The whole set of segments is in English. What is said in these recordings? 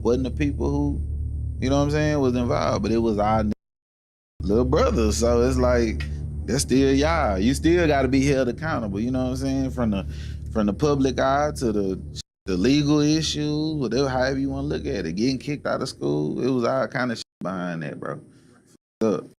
Wasn't the people who, you know what I'm saying, was involved, but it was our little brothers. So it's like, that's still y'all. You still got to be held accountable. You know what I'm saying? From the public eye to the legal issues, whatever, however you want to look at it. Getting kicked out of school, it was all kind of shit behind that, bro. Look.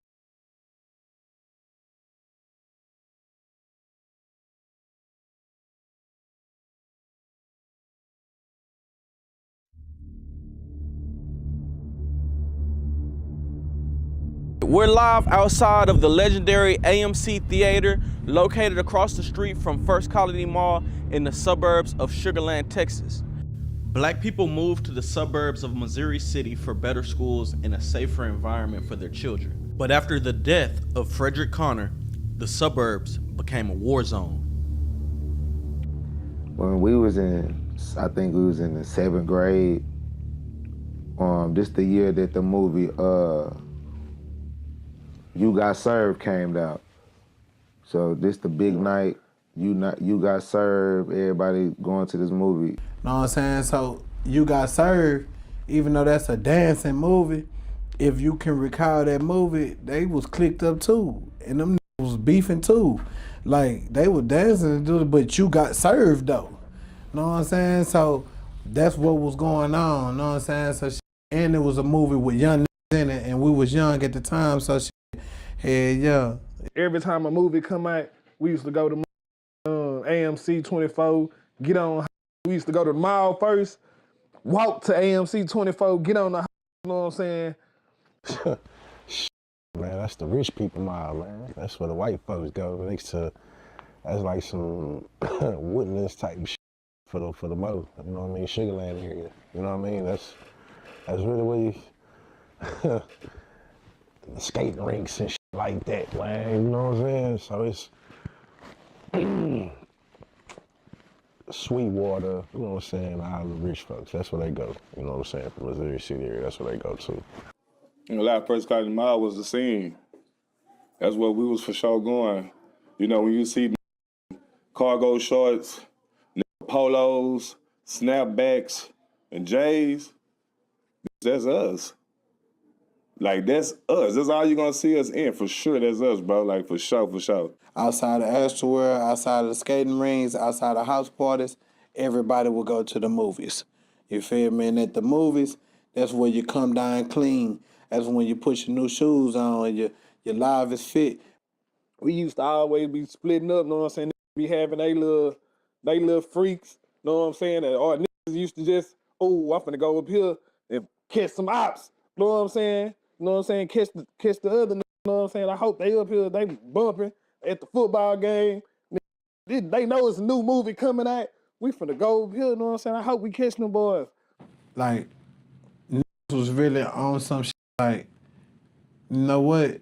We're live outside of the legendary AMC Theater, located across the street from First Colony Mall in the suburbs of Sugar Land, Texas. Black people moved to the suburbs of Missouri City for better schools and a safer environment for their children. But after the death of Frederick Connor, the suburbs became a war zone. When we was I think we was in the 7th grade, this the year that the movie, You Got Served came out. So this the big night, You Got Served, everybody going to this movie. Know what I'm saying? So You Got Served, even though that's a dancing movie, if you can recall that movie, they was clicked up too. And them was beefing too. Like, they were dancing and doing it, but You Got Served though. Know what I'm saying? So that's what was going on, know what I'm saying? So and it was a movie with young niggas in it, and we was young at the time, so hell yeah. Every time a movie come out, we used to go to AMC 24, get on. We used to go to the mall first, walk to AMC 24, get on the, you know what I'm saying? Man, that's the rich people mall, man. That's where the white folks go. That's like some Woodlands type shit for the mo. You know what I mean? Sugar Land area. You know what I mean? That's really where you the skating rinks and shit like that, man. You know what I'm saying? So it's Sweetwater, you know what I'm saying, all the rich folks, that's where they go. You know what I'm saying? From Missouri City area, that's where they go to. You know, that First Colony Mall was the scene. That's where we was for sure going. You know, when you see cargo shorts, polos, snapbacks, and J's, that's us. Like, that's us. That's all you're gonna see us in. For sure, that's us, bro. Like, for sure, for sure. Outside of Astroworld, outside of the skating rings, outside of house parties, everybody will go to the movies. You feel me? And at the movies, that's where you come down clean. That's when you put your new shoes on and your live is fit. We used to always be splitting up, know what I'm saying? Be having they little freaks, know what I'm saying? Or niggas used to just, oh, I'm finna go up here and catch some ops, know what I'm saying? You know what I'm saying? Catch the other, you know what I'm saying? I hope they up here, they bumping at the football game. They know it's a new movie coming out. We finna go up here, you know what I'm saying? I hope we catch them boys. Like, niggas was really on some shit like, you know what?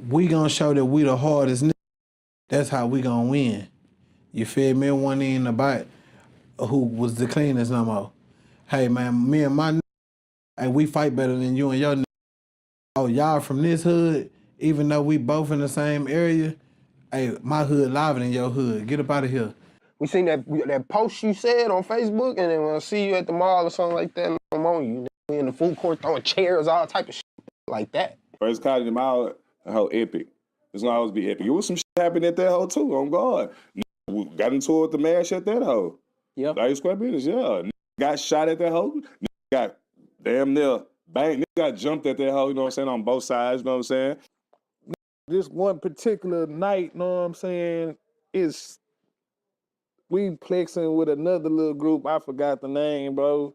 We gonna show that we the hardest niggas. That's how we gonna win. You feel me? It wasn't even about who was the cleanest no more. Hey man, me and my niggas, hey, we fight better than you and your niggas. Oh, y'all from this hood, even though we both in the same area, hey, my hood liver than your hood. Get up out of here. We seen that post you said on Facebook, and then when I see you at the mall or something like that, I'm on you. We in the food court throwing chairs, all type of shit like that. First Colony Mall, that whole epic. It's gonna always be epic. It was some shit happening at that hoe too, on God. We got into it with the mash at that hoe. Yep. Like square business, yeah. Got shot at that hoe. Got damn near bang. Got jumped at that hoe, you know what I'm saying, on both sides, you know what I'm saying? This one particular night, know what I'm saying, is we plexing with another little group. I forgot the name, bro.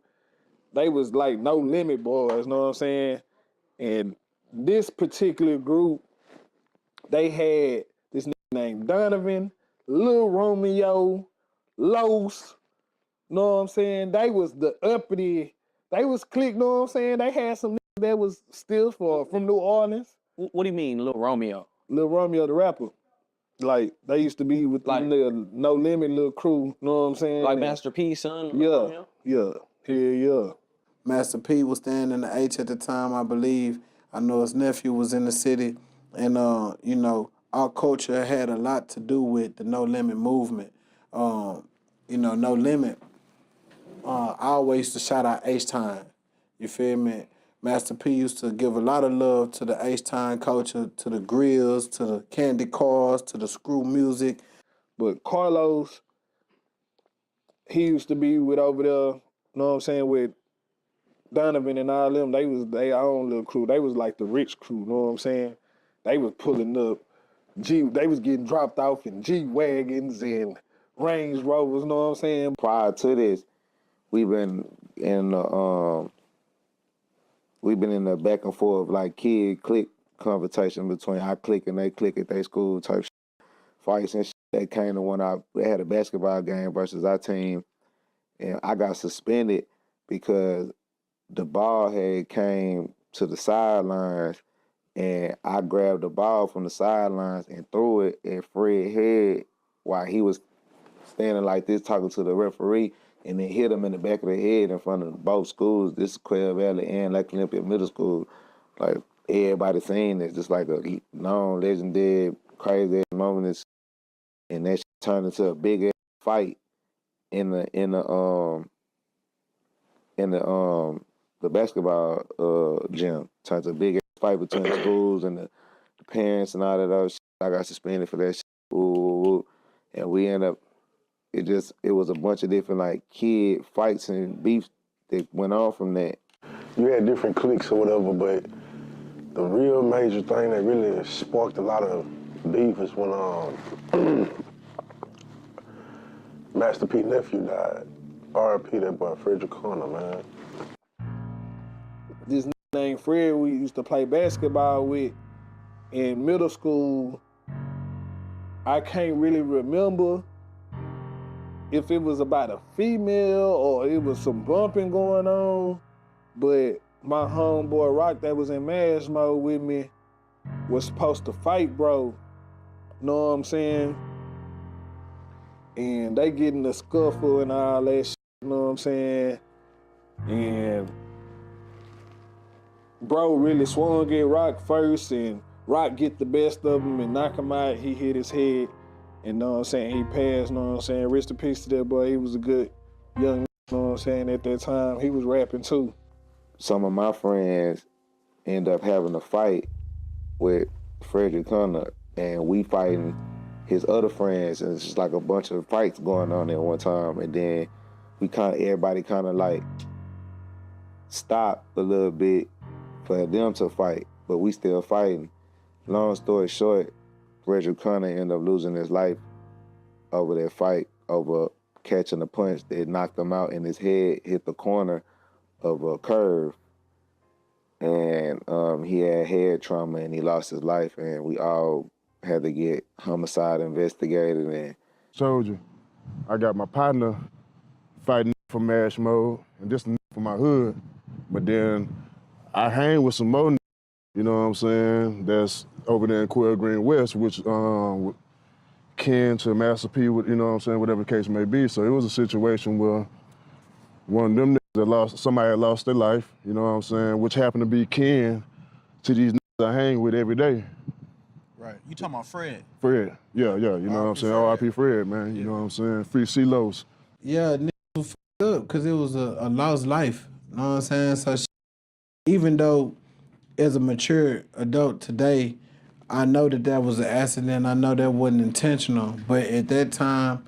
They was like No Limit Boys, know what I'm saying? And this particular group, they had this nigga named Donovan, Lil Romeo, Los, know what I'm saying? They was the uppity, they was click, know what I'm saying? They had some niggas that was still from New Orleans. What do you mean, Lil Romeo? Lil Romeo the rapper. Like, they used to be with Like- the No Limit little crew, know what I'm saying? Like And- Master P, son? Yeah, Romeo? yeah, yeah. Master P was staying in the H at the time, I believe. I know his nephew was in the city. And, you know, our culture had a lot to do with the No Limit movement. You know, No Limit, I always used to shout out H-Time. You feel me? Master P used to give a lot of love to the H-Time culture, to the grills, to the candy cars, to the screw music. But Carlos, he used to be with over there, you know what I'm saying, with Donovan and all them. They was their own little crew. They was like the rich crew, you know what I'm saying? They was pulling up they was getting dropped off in G-Wagons and Range Rovers, you know what I'm saying? Prior to this, we've been in the back and forth like kid clique conversation between our clique and they clique at their school type fights and shit. That came to when they had a basketball game versus our team, and I got suspended because the ball had came to the sidelines, and I grabbed the ball from the sidelines and threw it at Fred's head while he was standing like this talking to the referee, and then hit him in the back of the head in front of both schools. This is Quail Valley and Lake Olympia Middle School. Like, everybody seen this, just like a known, legendary, crazy moment. And that shit turned into a big ass fight in the basketball gym. Turned to a big ass fight between the schools and the parents and all that other shit. I got suspended for that shit. Ooh. And we end up, it was a bunch of different like kid fights and beefs that went on from that. You had different cliques or whatever, but the real major thing that really sparked a lot of beef is when Master P nephew died. R.I.P. that boy Frederick Connor, man. This named Fred we used to play basketball with in middle school. I can't really remember if it was about a female or it was some bumping going on, but my homeboy Rock that was in Mash Mode with me was supposed to fight, bro. Know what I'm saying? And they get in a scuffle and all that shit, you know what I'm saying? And bro really swung at Rock first, and Rock get the best of him and knock him out. He hit his head, and know what I'm saying, he passed, know what I'm saying? Rest in peace to that boy. He was a good young, know what I'm saying, at that time. He was rapping too. Some of my friends end up having a fight with Frederick Connor, and we fighting his other friends, and it's just like a bunch of fights going on at one time, and then everybody kind of like stopped a little bit for them to fight, but we still fighting. Long story short, Frederick Connor ended up losing his life over that fight, over catching a punch that knocked him out, and his head hit the corner of a curve, and he had head trauma and he lost his life, and we all had to get homicide investigated. And Soldier, I got my partner fighting for Mash Mode and this for my hood, but then I hang with some more, you know what I'm saying, that's over there in Quail Green West, which kin to Master P, you know what I'm saying, whatever the case may be. So it was a situation where one of them somebody had lost their life, you know what I'm saying, which happened to be kin to these I hang with every day. Right. You talking about Fred? Fred, yeah, you know what I'm saying, R.I.P. Fred, man, you know what I'm saying, free C-Los. Yeah, niggas was fucked up because it was a lost life, you know what I'm saying? So even though as a mature adult today, I know that was an accident, I know that wasn't intentional, but at that time,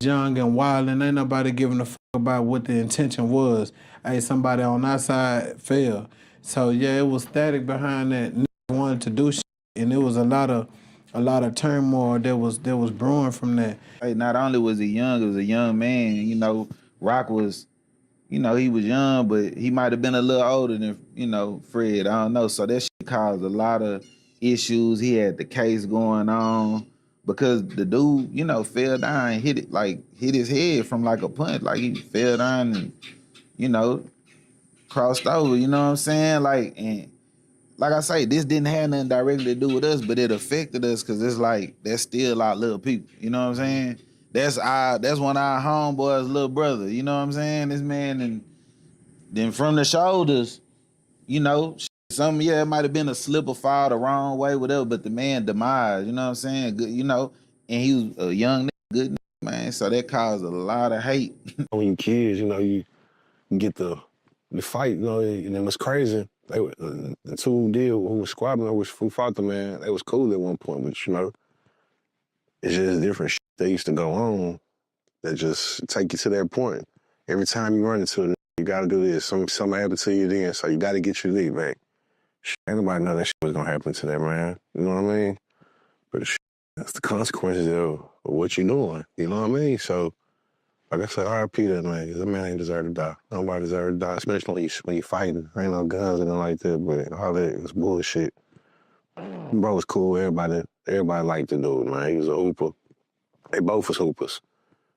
young and wild, and ain't nobody giving a fuck about what the intention was. Hey, somebody on our side fell. So yeah, it was static behind that. Niggas wanted to do shit, and it was a lot of turmoil that was brewing from that. Hey, not only was he young, it was a young man. You know, Rock was, you know, he was young, but he might have been a little older than, you know, Fred. I don't know. So that shit caused a lot of issues. He had the case going on because the dude, you know, fell down and hit his head from like a punch. Like he fell down and, you know, crossed over, you know what I'm saying? And like I say, this didn't have nothing directly to do with us, but it affected us because it's like, that's still our little people, you know what I'm saying? That's one of our homeboys' little brother, you know what I'm saying? This man, and then from the shoulders, you know, it might have been a slip or fall the wrong way, whatever, but the man demise, you know what I'm saying? Good, you know, and he was a young nigga, good nigga. man. So that caused a lot of hate. When you kids, you know, you get the fight, you know, and it was crazy. They were, the two who was squabbling, who fought the man, they was cool at one point, but you know, it's just different shit that used to go on that just take you to that point. Every time you run into it, you gotta do this. Something happened to you then, so you gotta get your leg back. Ain't nobody know that shit was gonna happen to that man. You know what I mean? But that's the consequences of what you're doing. You know what I mean? So, like I said, RIP that man, 'cause that man ain't deserve to die. Nobody deserve to die, especially when you fighting. There ain't no guns and nothing like that, but all that was bullshit. Bro was cool. Everybody liked the dude, man. He was a hooper. They both was hoopers.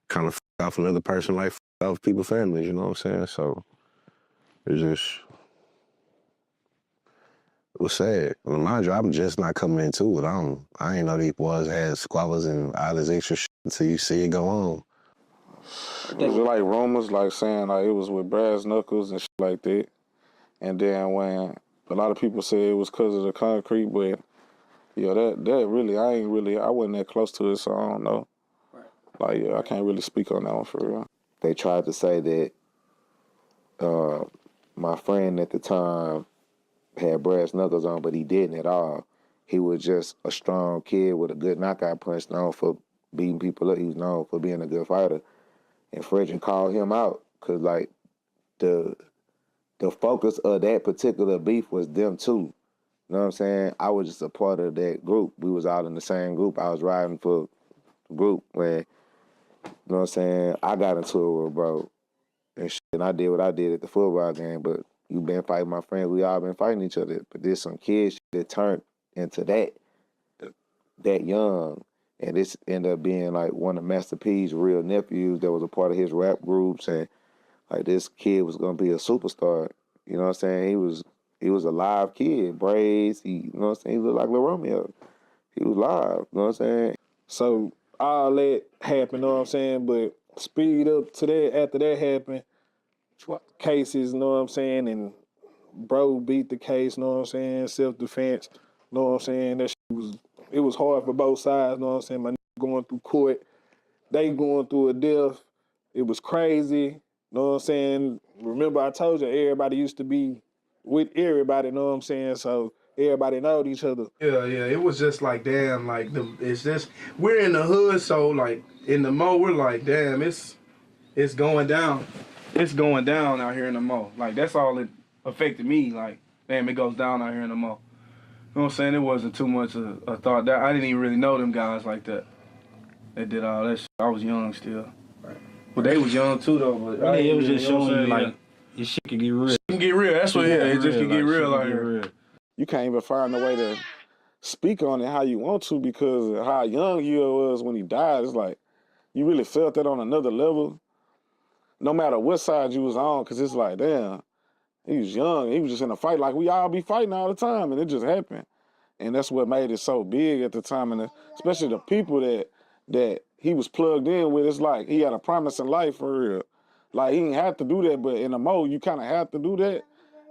Kind of off another person, like off people's families, you know what I'm saying? So, it's just, it was sad. Well, mind you, I'm just not coming into it. I ain't know these boys had squabbles and all this extra shit until you see it go on. It was like rumors, like saying like it was with brass knuckles and shit like that. And then when a lot of people say it was because of the concrete, but yeah, that really, I wasn't that close to it, so I don't know. Right. Like, yeah, I can't really speak on that one for real. They tried to say that my friend at the time had brass knuckles on, but he didn't at all. He was just a strong kid with a good knockout punch, known for beating people up. He was known for being a good fighter. And Frederick called him out because, like, the focus of that particular beef was them two. You know what I'm saying? I was just a part of that group. We was all in the same group. I was riding for the group when, you know what I'm saying, I got into it with bro. And shit, and I did what I did at the football game, but you been fighting my friends. We all been fighting each other. But there's some kids that turned into that young. And this ended up being like one of Master P's real nephews that was a part of his rap groups. And like this kid was gonna be a superstar. You know what I'm saying? He was a live kid, braids, you know what I'm saying? He looked like Lil Romeo. He was live, you know what I'm saying? So all that happened, you know what I'm saying? But speed up to that, after that happened, cases, you know what I'm saying? And bro beat the case, you know what I'm saying? Self-defense, you know what I'm saying? That shit it was hard for both sides, you know what I'm saying? My nigga going through court, they going through a death. It was crazy, you know what I'm saying? Remember I told you everybody used to be with everybody, you know what I'm saying? So everybody knowed each other. Yeah, it was just like, damn, like, it's just, we're in the hood, so, like, in the Mo, we're like, damn, it's going down. It's going down out here in the Mo. Like, that's all it affected me, like, damn, it goes down out here in the Mo. You know what I'm saying? It wasn't too much of a thought. That I didn't even really know them guys like that. They did all that shit. I was young still. Right. But they was young, too, though. But it was just showing you, like, your shit can get real. It can get real. That's what it just can get real out here. You can't even find a way to speak on it how you want to because of how young you was when he died. It's like you really felt that on another level, no matter what side you was on, because it's like, damn, he was young. He was just in a fight like we all be fighting all the time, and it just happened. And that's what made it so big at the time, and especially the people that he was plugged in with. It's like he had a promising life for real. Like, he didn't have to do that, but in the Mo, you kind of have to do that.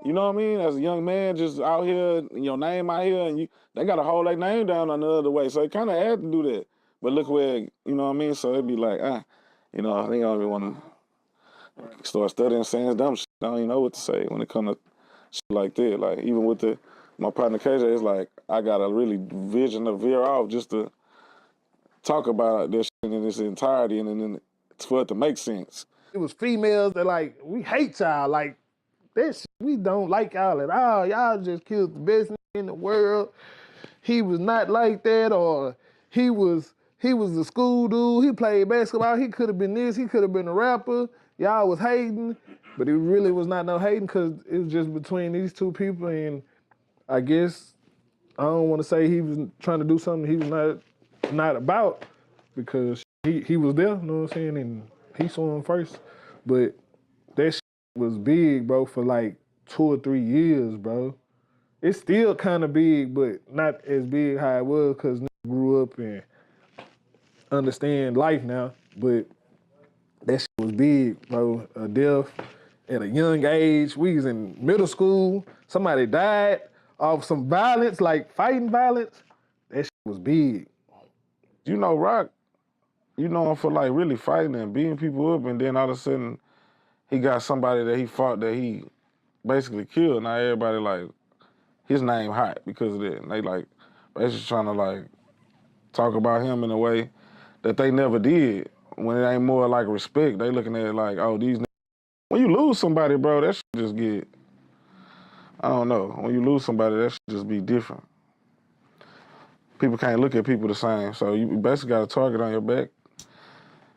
You know what I mean? As a young man just out here, your name out here, and they got to hold their name down on the other way. So he kind of had to do that. But look where, you know what I mean? So it'd be like, you know, I think I don't even want to start studying saying dumb shit. I don't even know what to say when it comes to shit like that. Like, even with my partner KJ, it's like, I got a really vision to veer off just to talk about this shit in its entirety and then for it to make sense. It was females that like, we hate y'all. Like, that shit, we don't like y'all at all. Y'all just killed the best in the world. He was not like that, or he was a school dude. He played basketball. He could have been this. He could have been a rapper. Y'all was hating, but it really was not no hating because it was just between these two people. And I guess I don't want to say he was trying to do something he was not about because he was there. You know what I'm saying? And he saw him first, but that shit was big, bro, for like 2 or 3 years, bro. It's still kind of big, but not as big how it was because grew up and understand life now. But that shit was big, bro. A death at a young age. We was in middle school. Somebody died of some violence, like fighting violence. That shit was big. You know, Rock you know him for like really fighting and beating people up, and then all of a sudden he got somebody that he fought that he basically killed. Now everybody like his name hot because of that. And they like basically trying to like talk about him in a way that they never did. When it ain't more like respect, they looking at it like, oh, these niggas. When you lose somebody, bro, that shit just get, I don't know. When you lose somebody, that shit just be different. People can't look at people the same. So you basically got a target on your back.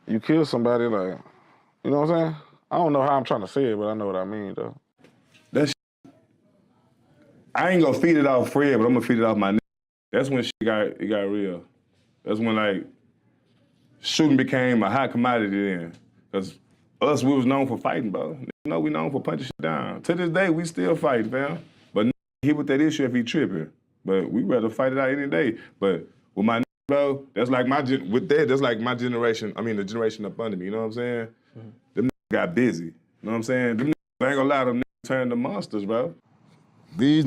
You kill somebody, like, you know what I'm saying? I don't know how I'm trying to say it, but I know what I mean, though. I ain't gonna feed it off Fred, but I'm gonna feed it off my nigga. That's when shit got real. That's when like shooting became a hot commodity then. Cause us, we was known for fighting, bro. You know, we known for punching shit down. To this day, we still fight, fam. But he with that issue if he tripping. But we rather fight it out any day. But with my nigga, bro, that's like that's like my generation. I mean, the generation up under me. You know what I'm saying? Mm-hmm. Them niggas got busy. You know what I'm saying? Them niggas, I ain't gonna lie, them niggas turned to monsters, bro. These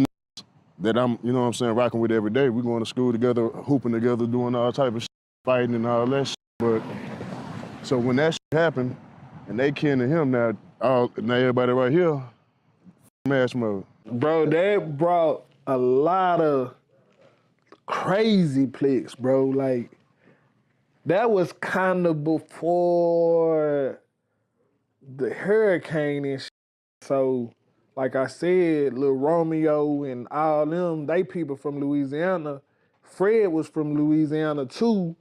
that I'm, you know what I'm saying, rocking with every day. We going to school together, hooping together, doing all type of shit, fighting and all that shit. But so when that shit happened, and they kin to him now everybody right here, Mash Mode. Bro, that brought a lot of crazy clicks, bro. Like, that was kind of before the hurricane and shit. So, like I said, Lil Romeo and all them, they people from Louisiana. Fred was from Louisiana too.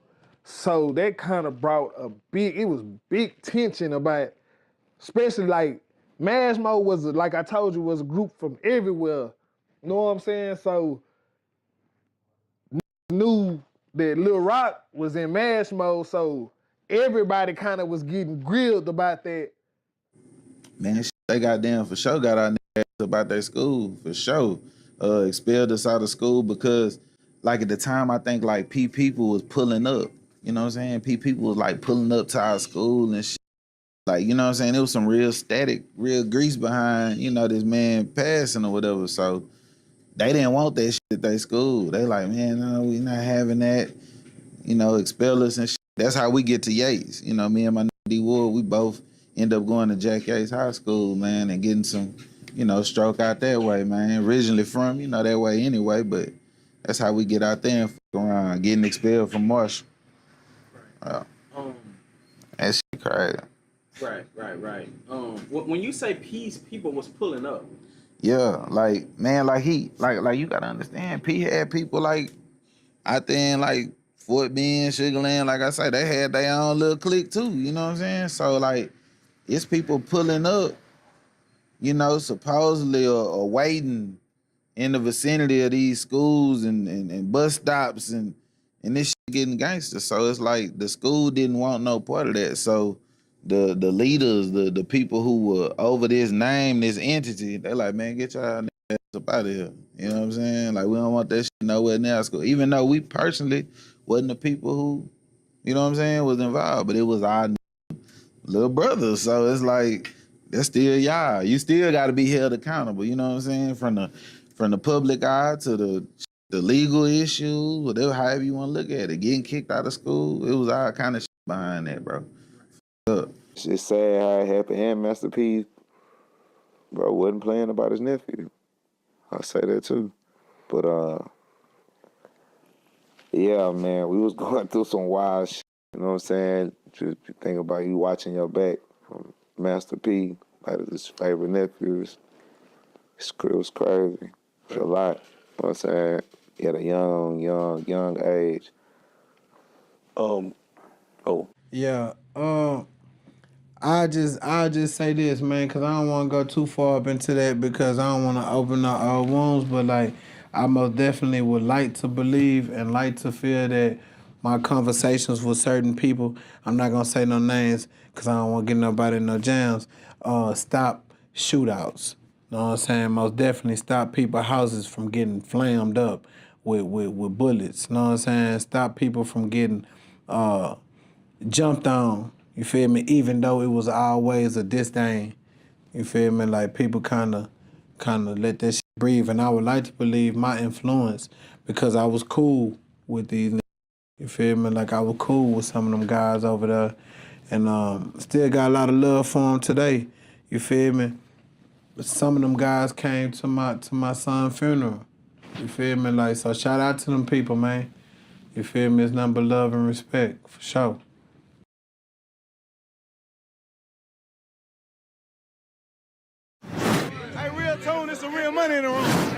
So that kind of brought it was big tension about, especially like, Mash Mode was, like I told you, was a group from everywhere. You know what I'm saying? So, knew that Lil Rock was in Mash Mode, so everybody kind of was getting grilled about that. Man, they goddamn for sure got our niggas about their school, for sure. Expelled us out of school because, like, at the time, I think, like, people was pulling up. You know what I'm saying? People was, like, pulling up to our school and shit. Like, you know what I'm saying? It was some real static, real grease behind, you know, this man passing or whatever. So they didn't want that shit at their school. They like, man, no, we not having that. You know, expel us and shit. That's how we get to Yates. You know, me and my nigga D Wood, we both end up going to Jack Yates High School, man, and getting some, you know, stroke out that way, man. Originally from, you know, that way anyway, but that's how we get out there and fuck around, getting expelled from Marshall. That shit crazy. Right. When you say peace, people was pulling up. Yeah, like, man, like like you gotta understand, P had people like out there in like Fort Bend, Sugar Land, like I say, they had their own little clique too, you know what I'm saying? So like, it's people pulling up, you know, supposedly or waiting in the vicinity of these schools and bus stops and this shit getting gangster. So it's like the school didn't want no part of that. So the leaders, the people who were over this name, this entity, they like, man, get y'all ass up out of here. You know what I'm saying? Like, we don't want that shit nowhere near our school. Even though we personally wasn't the people who, you know what I'm saying, was involved, but it was our little brothers. So it's like, that's still y'all. You still got to be held accountable. You know what I'm saying? From the public eye to the legal issues, whatever, however you want to look at it. Getting kicked out of school, it was all kind of shit behind that, bro. It's just sad how it happened. And Master P, bro, wasn't playing about his nephew. I say that too. But yeah, man, we was going through some wild shit. You know what I'm saying? Just think about you watching your back from Master P, like his favorite nephews. It was crazy. It's a lot. You know what I'm saying? At a young age. Yeah. I just say this, man, because I don't want to go too far up into that because I don't want to open up our wounds, but like, I most definitely would like to believe and like to feel that my conversations with certain people, I'm not gonna say no names because I don't want to get nobody in no jams, stop shootouts. You know what I'm saying? Most definitely stop people's houses from getting flammed up with bullets. You know what I'm saying? Stop people from getting jumped on. You feel me? Even though it was always a disdain. You feel me? Like, people kind of let that shit breathe. And I would like to believe my influence, because I was cool with these You feel me? Like I was cool with some of them guys over there, and still got a lot of love for them today. You feel me? But some of them guys came to my son's funeral. You feel me? Like, so shout out to them people, man. You feel me? It's nothing but love and respect, for sure. Hey, real tone, there's some real money in the room.